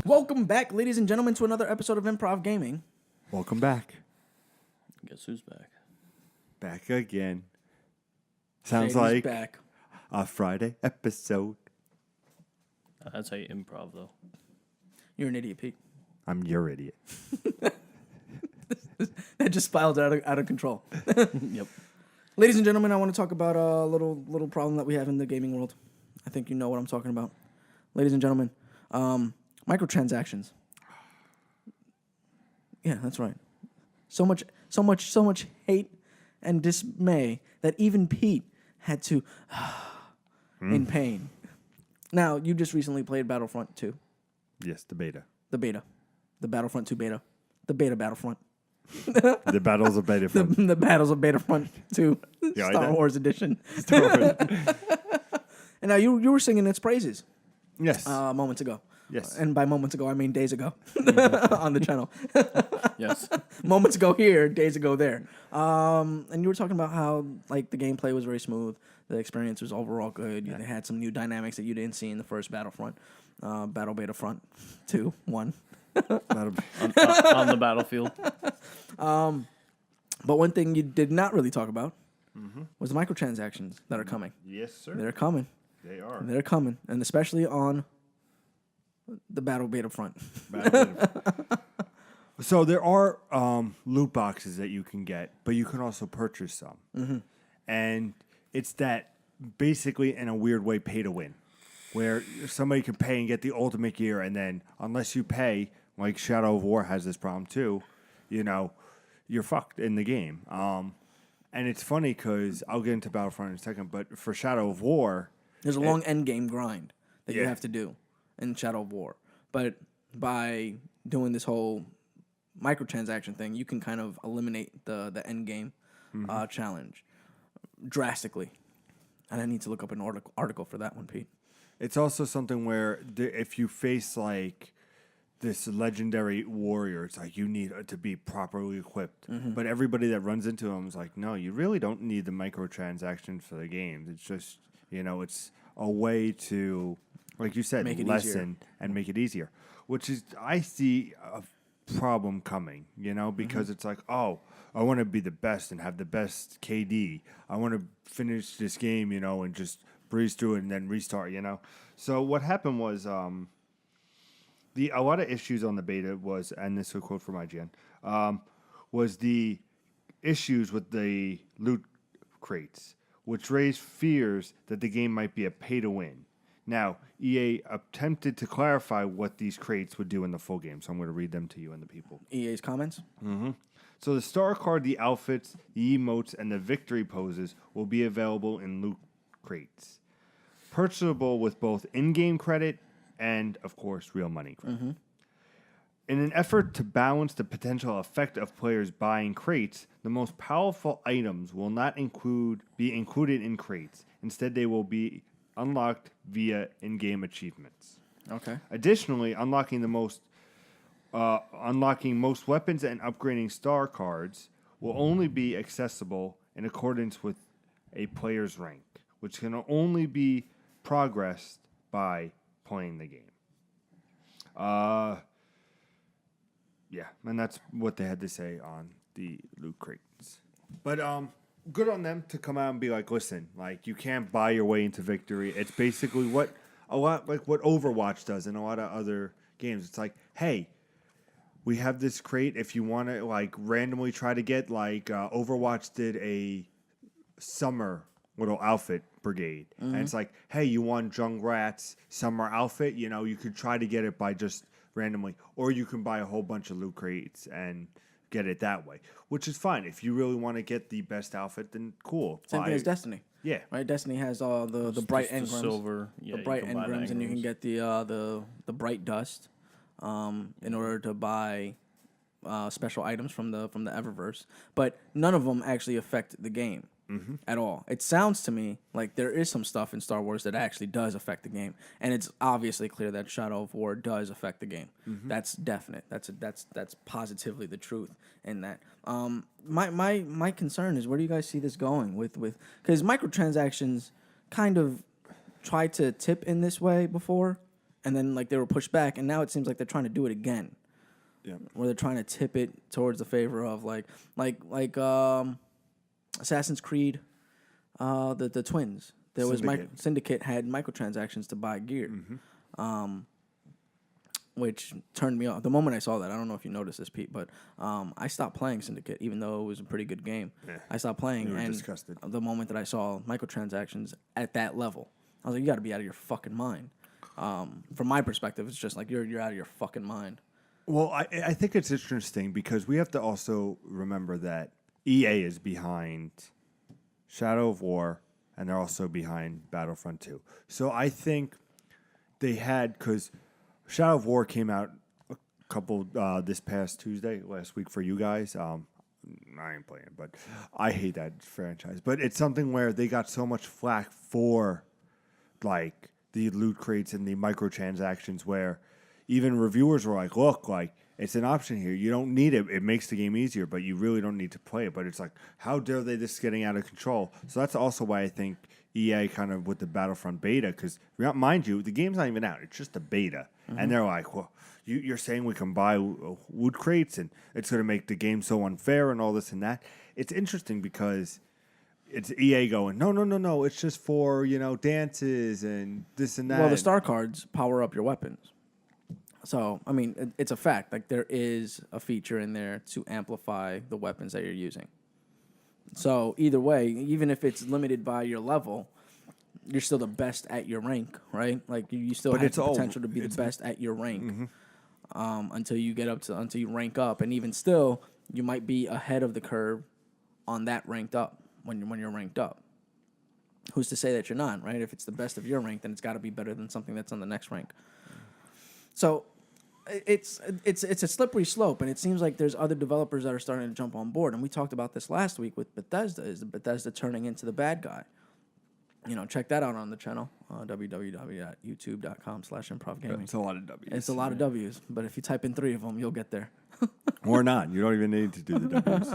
Welcome back, ladies and gentlemen, to another episode of Improv Gaming. Welcome back. Guess who's back? Back again. Sounds Shady's like back. a Friday episode. That's how you improv, though. You're an idiot, Pete. I'm your idiot. That just spiraled out of control. Yep. Ladies and gentlemen, I want to talk about a little problem that we have in the gaming world. I think you know what I'm talking about. Ladies and gentlemen, microtransactions. Yeah, that's right. So much hate and dismay that even Pete had to in pain. Now, you just recently played Battlefront 2. Yes, the beta. The beta. The Battlefront 2 beta. The beta Battlefront. The battles of beta. The Battles of Battlefront 2. Yeah, Star Wars edition. Star Wars. And now you were singing its praises Yes. moments ago. Yes. And by moments ago, I mean days ago on the channel. Yes. Moments ago here, days ago there. And you were talking about how like the gameplay was very smooth. The experience was overall good. They had some new dynamics that you didn't see in the first Battlefront. Battle Beta Front 2, 1. on the battlefield. But one thing you did not really talk about was the microtransactions that are coming. Yes, sir. They're coming. They are. They're coming. And especially on the Battle Beta Front. So there are loot boxes that you can get, but you can also purchase some. Mm-hmm. And it's that basically in a weird way pay to win, where somebody can pay and get the ultimate gear, and then unless you pay, like Shadow of War has this problem too, you're fucked in the game. And it's funny because I'll get into Battlefront in a second, but for Shadow of War, There's a long end game grind that you Yeah. have to do in Shadow of War. But by doing this whole microtransaction thing, you can kind of eliminate the end game challenge drastically. And I need to look up an article for that one, Pete. it's also something where if you face like this legendary warrior, it's like you need to be properly equipped. But everybody that runs into him is like, no, you really don't need the microtransactions for the game. It's just, it's a way to, like you said, Make it lessen and make it easier. Which is, I see a problem coming, because it's like, oh, I want to be the best and have the best KD. I want to finish this game, and just breeze through it and then restart, So what happened was, a lot of issues on the beta was, and this is a quote from IGN, was the issues with the loot crates, which raised fears that the game might be a pay-to-win. Now, EA attempted to clarify what these crates would do in the full game, so I'm going to read them to you and the people. EA's comments? So the star card, the outfits, the emotes, and the victory poses will be available in loot crates. Purchasable with both in-game credit and, of course, real money credit. In an effort to balance the potential effect of players buying crates, the most powerful items will not be included in crates. Instead, they will be unlocked via in-game achievements. Okay. Additionally, unlocking most weapons and upgrading star cards will only be accessible in accordance with a player's rank, which can only be progressed by playing the game. Yeah, and that's what they had to say on the loot crates. But good on them to come out and be like, listen, like you can't buy your way into victory. It's basically what Overwatch does and a lot of other games. It's like, hey, we have this crate. If you want to like randomly try to get Overwatch did a summer little outfit brigade, and it's like, hey, you want Jungrat's summer outfit? You could try to get it by just randomly, or you can buy a whole bunch of loot crates and get it that way, which is fine. If you really want to get the best outfit, then cool. Same thing as Destiny. Yeah. Right? Destiny has the bright Just the engrams. silver. Yeah, The bright you can buy the engrams, and you can engrams. get the bright dust in order to buy special items from the Eververse. But none of them actually affect the game at all. It sounds to me like there is some stuff in Star Wars that actually does affect the game, and it's obviously clear that Shadow of War does affect the game. That's definite. That's positively the truth in that. My concern is, where do you guys see this going with because microtransactions kind of tried to tip in this way before, and then like they were pushed back, and now it seems like they're trying to do it again. Yeah. Where they're trying to tip it towards the favor of like Assassin's Creed, the twins. There was Syndicate had microtransactions to buy gear, which turned me off. The moment I saw that, I don't know if you noticed this, Pete, but I stopped playing Syndicate, even though it was a pretty good game. Yeah. I stopped playing, and disgusted. the moment that I saw microtransactions at that level, I was like, you got to be out of your fucking mind. From my perspective, it's just like you're out of your fucking mind. Well, I think it's interesting because we have to also remember that EA is behind Shadow of War, and they're also behind Battlefront 2. So I think they had, because Shadow of War came out a couple this past Tuesday, last week for you guys. I ain't playing, but I hate that franchise. But it's something where they got so much flack for like the loot crates and the microtransactions where even reviewers were like, look, like, it's an option here. You don't need it. It makes the game easier, but you really don't need to play it. But it's like, how dare they? This is getting out of control. So that's also why I think EA kind of with the Battlefront beta, because mind you, the game's not even out. It's just a beta. And they're like, well, you're saying we can buy loot crates and it's going to make the game so unfair and all this and that. It's interesting because it's EA going, no. It's just for, dances and this and that. Well, the star cards power up your weapons. So, I mean, it's a fact. Like, there is a feature in there to amplify the weapons that you're using. So, either way, even if it's limited by your level, you're still the best at your rank, right? Like, you still have the potential to be the best at your rank until you until you rank up. And even still, you might be ahead of the curve on that ranked up when you're ranked up. Who's to say that you're not, right? If it's the best of your rank, then it's got to be better than something that's on the next rank. So it's a slippery slope, and it seems like there's other developers that are starting to jump on board. And we talked about this last week with Bethesda. Is Bethesda turning into the bad guy? Check that out on the channel, www.youtube.com/ImprovGamers. It's a lot of W's. It's a lot of W's, but if you type in 3 of them, you'll get there. Or not. You don't even need to do the W's.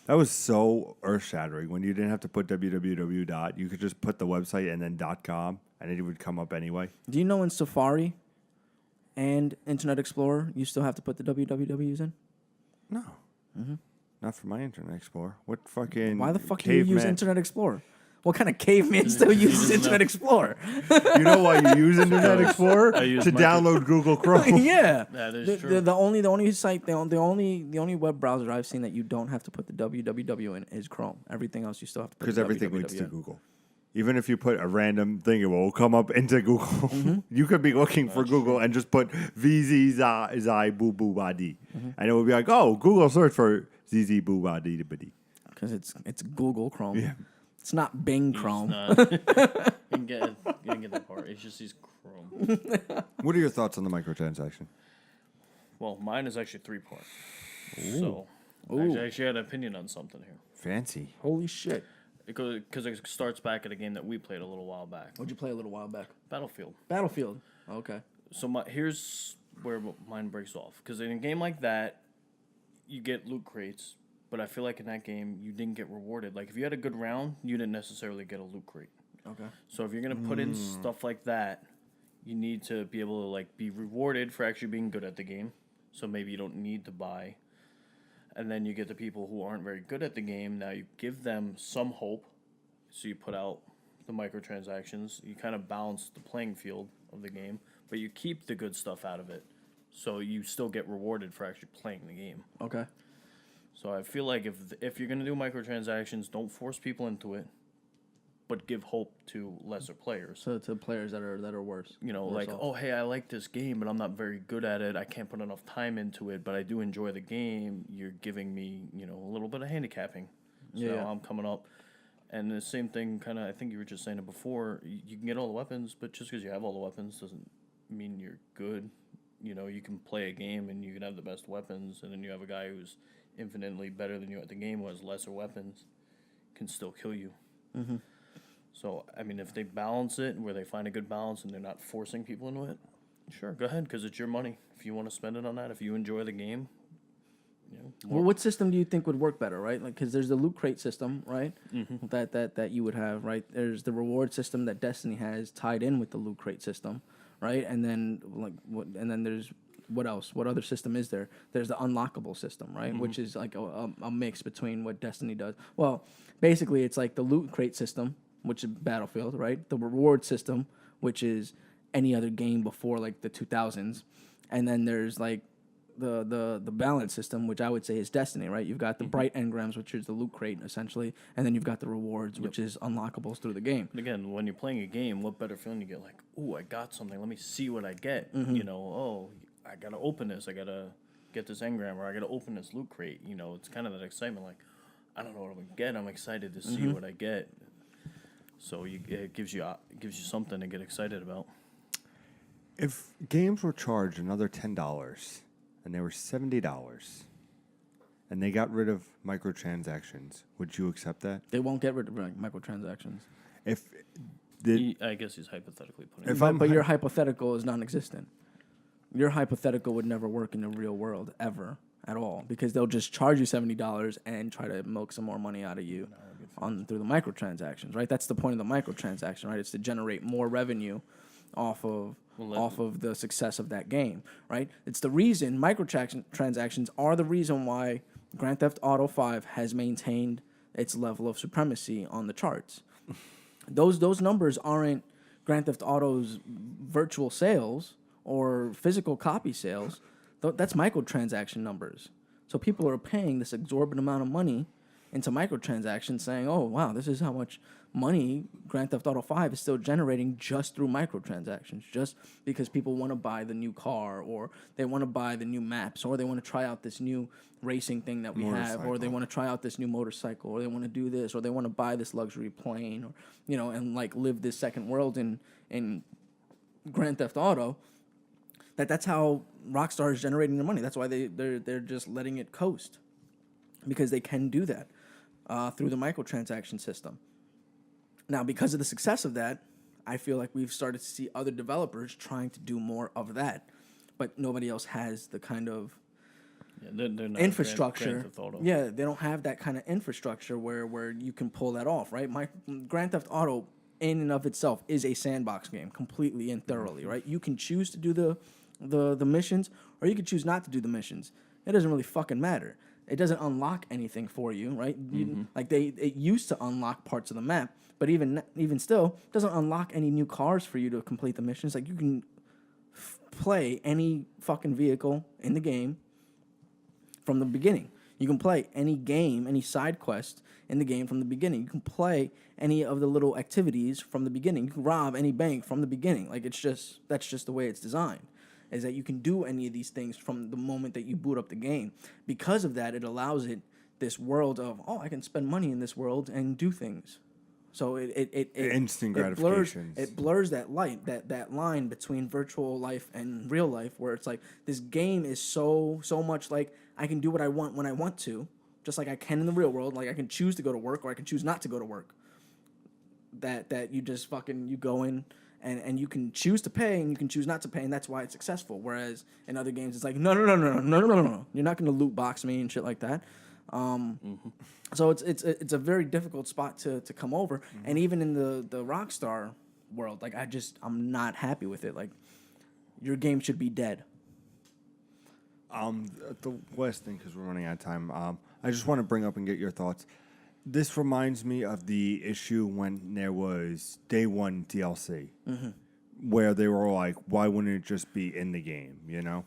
That was so earth-shattering when you didn't have to put www. You could just put the website and then .com, and it would come up anyway. Do you know in Safari and Internet Explorer, you still have to put the wwws in? No. Not for my Internet Explorer. What fucking Why the fuck do you use Internet Explorer? What kind of caveman still uses Internet Explorer? You know why you use Internet Explorer? To download Google Chrome. Yeah. That is true. The only web browser I've seen that you don't have to put the www in is Chrome. Everything else you still have to put Because the everything www links to in. Google. Even if you put a random thing, it will come up into Google. You could be looking for Google and just put VZ Zai Boo Boo Badi. And it will be like, oh, Google search for ZZ Boo Badi. Because it's Google Chrome. Yeah. It's not Bing Chrome. You can get that part. It's just these Chrome. What are your thoughts on the microtransaction? Well, mine is actually 3-part. So, I actually had an opinion on something here. Fancy. Holy shit. Because it starts back at a game that we played a little while back. What'd you play a little while back? Battlefield. Okay. So here's where mine breaks off. Because in a game like that, you get loot crates. But I feel like in that game, you didn't get rewarded. Like, if you had a good round, you didn't necessarily get a loot crate. Okay. So if you're going to put in stuff like that, you need to be able to, like, be rewarded for actually being good at the game. So maybe you don't need to buy. And then you get the people who aren't very good at the game. Now you give them some hope. So you put out the microtransactions. You kind of balance the playing field of the game. But you keep the good stuff out of it. So you still get rewarded for actually playing the game. Okay. So I feel like if you're going to do microtransactions, don't force people into it, but give hope to lesser players. So to players that are worse. Like, oh, hey, I like this game, but I'm not very good at it. I can't put enough time into it, but I do enjoy the game. You're giving me, a little bit of handicapping. So I'm coming up. And the same thing, kind of, I think you were just saying it before, you can get all the weapons, but just because you have all the weapons doesn't mean you're good. You can play a game and you can have the best weapons, and then you have a guy who's infinitely better than you at the game, who has lesser weapons, can still kill you. So, I mean, if they balance it, where they find a good balance and they're not forcing people into it, sure, go ahead, because it's your money. If you want to spend it on that, if you enjoy the game, Well, what system do you think would work better, right? Like, because there's the loot crate system, right? That you would have, right? There's the reward system that Destiny has tied in with the loot crate system, right? And then there's what else? What other system is there? There's the unlockable system, right? Which is like a mix between what Destiny does. Well, basically, it's like the loot crate system, which is Battlefield, right? The reward system, which is any other game before like the 2000s, and then there's like the balance system, which I would say is Destiny, right? You've got the bright engrams, which is the loot crate essentially, and then you've got the rewards, which is unlockables through the game. But again, when you're playing a game, what better feeling you get? Like, ooh, I got something. Let me see what I get. You know, oh, I gotta open this. I gotta get this engram, or I gotta open this loot crate. You know, it's kind of that excitement. Like, I don't know what I'm gonna get. I'm excited to see what I get. So it gives you something to get excited about. If games were charged another $10 and they were $70 and they got rid of microtransactions, would you accept that? They won't get rid of microtransactions. I guess he's hypothetically putting But, but your hypothetical is non-existent. Your hypothetical would never work in the real world ever at all, because they'll just charge you $70 and try to milk some more money out of you through the microtransactions, right? That's the point of the microtransaction, right? It's to generate more revenue off of the success of that game, right? It's the reason microtransactions are the reason why Grand Theft Auto 5 has maintained its level of supremacy on the charts. Those numbers aren't Grand Theft Auto's virtual sales or physical copy sales. That's microtransaction numbers. So people are paying this exorbitant amount of money into microtransactions, saying, oh, wow, this is how much money Grand Theft Auto 5 is still generating just through microtransactions, just because people want to buy the new car, or they want to buy the new maps, or they want to try out this new racing thing that we have, or they want to try out this new motorcycle, or they want to do this, or they want to buy this luxury plane, or, you know, and like live this second world in Grand Theft Auto. That's how Rockstar is generating their money. That's why they're just letting it coast, because they can do that through the microtransaction system. Now, because of the success of that, I feel like we've started to see other developers trying to do more of that, but nobody else has the kind of they're not infrastructure. Grand Theft Auto. Yeah, they don't have that kind of infrastructure where you can pull that off, right? Grand Theft Auto, in and of itself, is a sandbox game, completely and thoroughly, right? You can choose to do the missions, or you can choose not to do the missions. It doesn't really fucking matter. It doesn't unlock anything for you, right? It used to unlock parts of the map, but even still, it doesn't unlock any new cars for you to complete the missions. Like, you can play any fucking vehicle in the game from the beginning. You can play any game, any side quest in the game from the beginning. You can play any of the little activities from the beginning. You can rob any bank from the beginning. Like, that's just the way it's designed, is that you can do any of these things from the moment that you boot up the game. Because of that, it allows it this world of, oh, I can spend money in this world and do things. So it instant gratification. It blurs that line between virtual life and real life, where it's like this game is so much like I can do what I want when I want to, just like I can in the real world. Like, I can choose to go to work, or I can choose not to go to work. That you just you go in. And you can choose to pay, and you can choose not to pay, and that's why it's successful. Whereas in other games, it's like, no, you're not going to loot box me and shit like that. So it's a very difficult spot to come over. And even in the Rockstar world, like, I'm not happy with it. Like, your game should be dead. The last thing, because we're running out of time, I just want to bring up and get your thoughts. This reminds me of the issue when there was Day One DLC, where they were all like, why wouldn't it just be in the game, you know?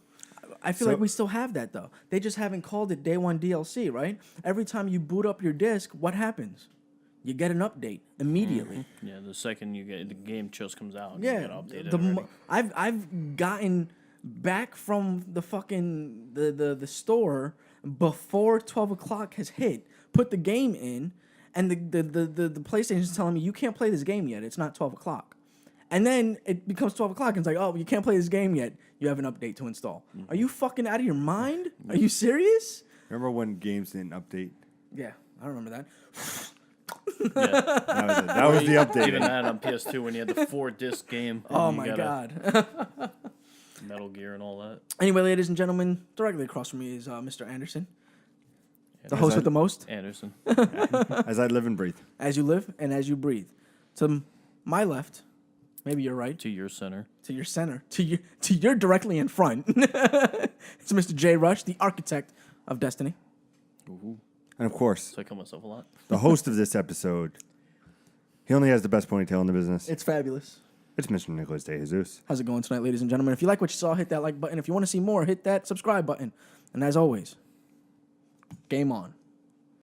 I feel like we still have that, though. They just haven't called it Day One DLC, right? Every time you boot up your disc, what happens? You get an update immediately. Yeah, the second you get the game just comes out, you get updated already. I've gotten back from the fucking the store before 12 o'clock has hit, put the game in, and the PlayStation's telling me, you can't play this game yet. It's not 12 o'clock. And then it becomes 12 o'clock, and it's like, oh, you can't play this game yet. You have an update to install. Are you fucking out of your mind? Are you serious? Remember when games didn't update? Yeah, I remember that. That was the update. Even that on PS2 when you had the 4-disc game. Oh, my God. Metal Gear and all that. Anyway, ladies and gentlemen, directly across from me is Mr. Anderson. The host with the most. Anderson. As I live and breathe. As you live and as you breathe. To my left Maybe you're right. To your center. To your center. To your directly in front. It's Mr. J. Rush, the architect of Destiny. Ooh. And of course, So I kill myself a lot. the host of this episode, he only has the best ponytail in the business. It's fabulous. It's Mr. Nicholas De Jesus. How's it going tonight, ladies and gentlemen? If you like what you saw, hit that like button. If you want to see more, hit that subscribe button. And as always, game on.